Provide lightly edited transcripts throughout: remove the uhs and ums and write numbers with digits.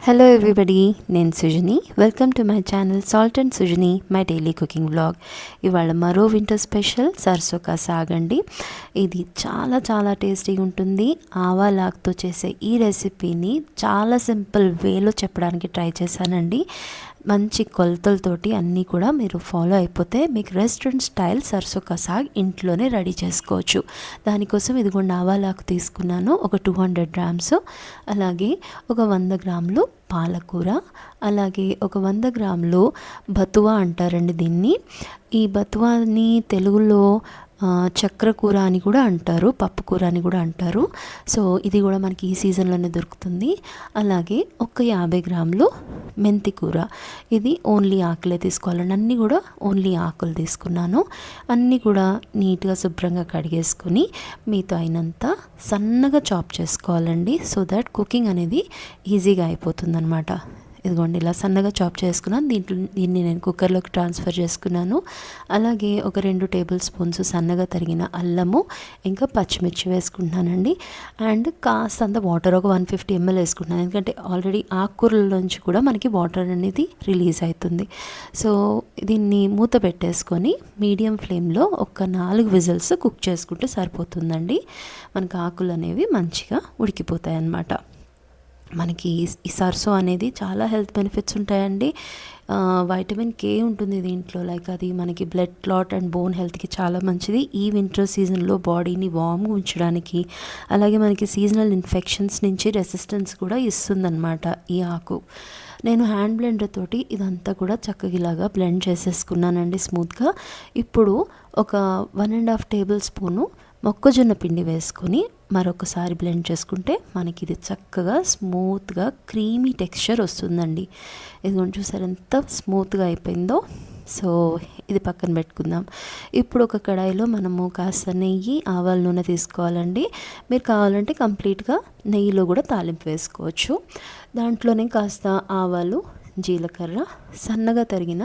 Hello everybody, నేను Sujani. Welcome to my channel salt and Sujani, my daily cooking vlog. ఇవాళ మరో winter special sarson కా సాగ్ అండి. ఇది చాలా చాలా టేస్టీగా ఉంటుంది. ఆవాలాకుతో చేసే ఈ రెసిపీని చాలా సింపుల్ వేలో చెప్పడానికి ట్రై చేశానండి. మంచి కొలతలతోటి అన్నీ కూడా మీరు ఫాలో అయిపోతే మీకు రెస్టారెంట్ స్టైల్ సర్సో కా సాగ్ ఇంట్లోనే రెడీ చేసుకోవచ్చు. దానికోసం ఇదిగోండి ఆవాలాకు తీసుకున్నాను, ఒక 200 గ్రామ్స్. అలాగే ఒక 100 గ్రాములు పాలకూర, అలాగే ఒక 100 గ్రాములు బతువా అంటారండి దీన్ని. ఈ బతువాని తెలుగులో చక్ర కూర అని కూడా అంటారు, పప్పు కూర అని కూడా అంటారు. సో ఇది కూడా మనకి ఈ సీజన్లోనే దొరుకుతుంది. అలాగే ఒక 50 గ్రాములు మెంతి కూర. ఇది ఓన్లీ ఆకులే తీసుకోవాలండి, అన్నీ కూడా ఓన్లీ ఆకులు తీసుకున్నాను. అన్నీ కూడా నీట్గా శుభ్రంగా కడిగేసుకొని మీతో అయినంత సన్నగా చాప్ చేసుకోవాలండి. సో దట్ కుకింగ్ అనేది ఈజీగా అయిపోతుంది అనమాట. ఇదిగోండి ఇలా సన్నగా చాప్ చేసుకున్నాను. దీన్ని నేను కుక్కర్లోకి ట్రాన్స్ఫర్ చేసుకున్నాను. అలాగే ఒక 2 టేబుల్ స్పూన్స్ సన్నగా తరిగిన అల్లము, ఇంకా పచ్చిమిర్చి వేసుకుంటున్నానండి. అండ్ కాస్తంత వాటర్, ఒక 150 ml వేసుకుంటున్నాను. ఎందుకంటే ఆల్రెడీ ఆకుకూరలోంచి కూడా మనకి వాటర్ అనేది రిలీజ్ అవుతుంది. సో దీన్ని మూత పెట్టేసుకొని మీడియం ఫ్లేమ్లో ఒక 4 విజిల్స్ కుక్ చేసుకుంటే సరిపోతుందండి. మనకి ఆకులు అనేవి మంచిగా ఉడికిపోతాయి అన్నమాట. మనకి ఈ సర్సో అనేది చాలా హెల్త్ బెనిఫిట్స్ ఉంటాయండి. వైటమిన్ కే ఉంటుంది దీంట్లో. లైక్ అది మనకి బ్లడ్ క్లాట్ అండ్ బోన్ హెల్త్కి చాలా మంచిది. ఈ వింటర్ సీజన్లో బాడీని వామ్గా ఉంచడానికి, అలాగే మనకి సీజనల్ ఇన్ఫెక్షన్స్ నుంచి రెసిస్టెన్స్ కూడా ఇస్తుందన్నమాట ఈ ఆకు. నేను హ్యాండ్ బ్లెండర్ తోటి ఇదంతా కూడా చక్కగా ఇలాగా బ్లెండ్ చేసేసుకున్నానండి స్మూత్గా. ఇప్పుడు ఒక 1.5 టేబుల్ స్పూను మొక్కజొన్న పిండి వేసుకొని మరొకసారి బ్లెండ్ చేసుకుంటే మనకి ఇది చక్కగా స్మూత్గా క్రీమీ టెక్స్చర్ వస్తుందండి. ఇది చూసారు ఎంత స్మూత్గా అయిపోయిందో. సో ఇది పక్కన పెట్టుకుందాం. ఇప్పుడు ఒక కడాయిలో మనము కాస్త నెయ్యి, ఆవాల నూనె తీసుకోవాలండి. మీరు కావాలంటే కంప్లీట్గా నెయ్యిలో కూడా తాలింపు వేసుకోవచ్చు. దాంట్లోనే కాస్త ఆవాలు, జీలకర్ర, సన్నగా తరిగిన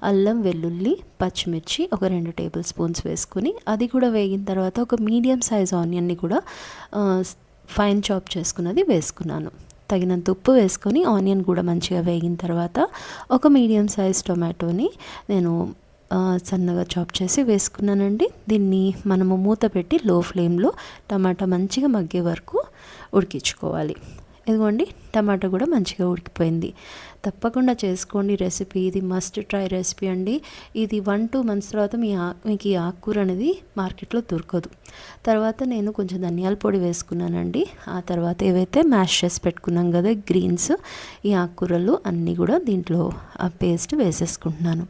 అల్లం, వెల్లుల్లి, పచ్చిమిర్చి ఒక 2 టేబుల్ స్పూన్స్ వేసుకుని అది కూడా వేగిన తర్వాత ఒక మీడియం సైజ్ ఆనియన్ని కూడా ఫైన్ చాప్ చేసుకున్నది వేసుకున్నాను. తగినంత ఉప్పు వేసుకొని ఆనియన్ కూడా మంచిగా వేగిన తర్వాత ఒక మీడియం సైజ్ టొమాటోని నేను సన్నగా చాప్ చేసి వేసుకున్నానండి. దీన్ని మనము మూత పెట్టి లో ఫ్లేమ్లో టమాటా మంచిగా మగ్గే వరకు ఉడికించుకోవాలి. ఇదిగోండి టమాటా కూడా మంచిగా ఉడికిపోయింది. తప్పకుండా చేసుకోండి రెసిపీ. ఇది మస్ట్ ట్రై రెసిపీ అండి. ఇది 1-2 మంత్స్ తర్వాత మీకు ఈ ఆకుకూర అనేది మార్కెట్లో దొరకదు. తర్వాత నేను కొంచెం ధనియాల పొడి వేసుకున్నానండి. ఆ తర్వాత ఏవైతే మ్యాష్ చేసి పెట్టుకున్నాం కదా గ్రీన్స్, ఈ ఆకుకూరలు అన్నీ కూడా దీంట్లో ఆ పేస్ట్ వేసేసుకుంటున్నాను.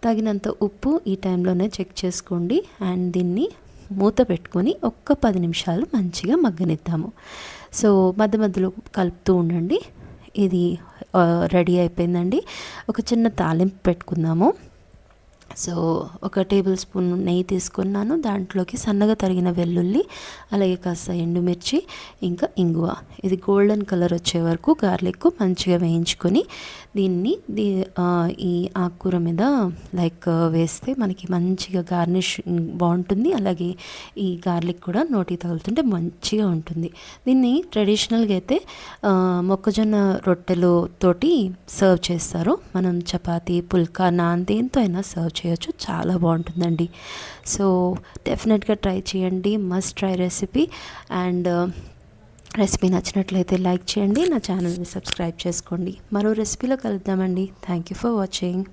తగినంత ఉప్పు ఈ టైంలోనే చెక్ చేసుకోండి. అండ్ దీన్ని మూత పెట్టుకొని ఒక్క 10 నిమిషాలు మంచిగా మగ్గనిద్దాము. సో మధ్య మధ్యలో కలుపుతూ ఉండండి. ఇది రెడీ అయిపోయిందండి. ఒక చిన్న తాలింపు పెట్టుకుందాము. సో ఒక టేబుల్ స్పూన్ నెయ్యి తీసుకున్నాను. దాంట్లోకి సన్నగా తరిగిన వెల్లుల్లి, అలాగే కాస్త ఎండుమిర్చి, ఇంకా ఇంగువ. ఇది గోల్డెన్ కలర్ వచ్చే వరకు గార్లిక్ మంచిగా వేయించుకొని దీన్ని ఈ ఆకుకూర మీద లైక్ వేస్తే మనకి మంచిగా గార్నిష్ బాగుంటుంది. అలాగే ఈ గార్లిక్ కూడా నోటికి తగులుతుంటే మంచిగా ఉంటుంది. దీన్ని ట్రెడిషనల్గా అయితే మొక్కజొన్న రొట్టెలు తోటి సర్వ్ చేస్తారు. మనం చపాతీ, పుల్కా, నాన్ దేంతో అయినా సర్వ్ చేయొచ్చు. చాలా బాగుంటుందండి. సో డెఫినెట్గా ట్రై చేయండి. Must try recipe. And recipe నచ్చినట్లయితే లైక్ చేయండి, నా ఛానల్ని సబ్స్క్రైబ్ చేసుకోండి. మరో రెసిపీలో కలుద్దామండి. Thank you for watching.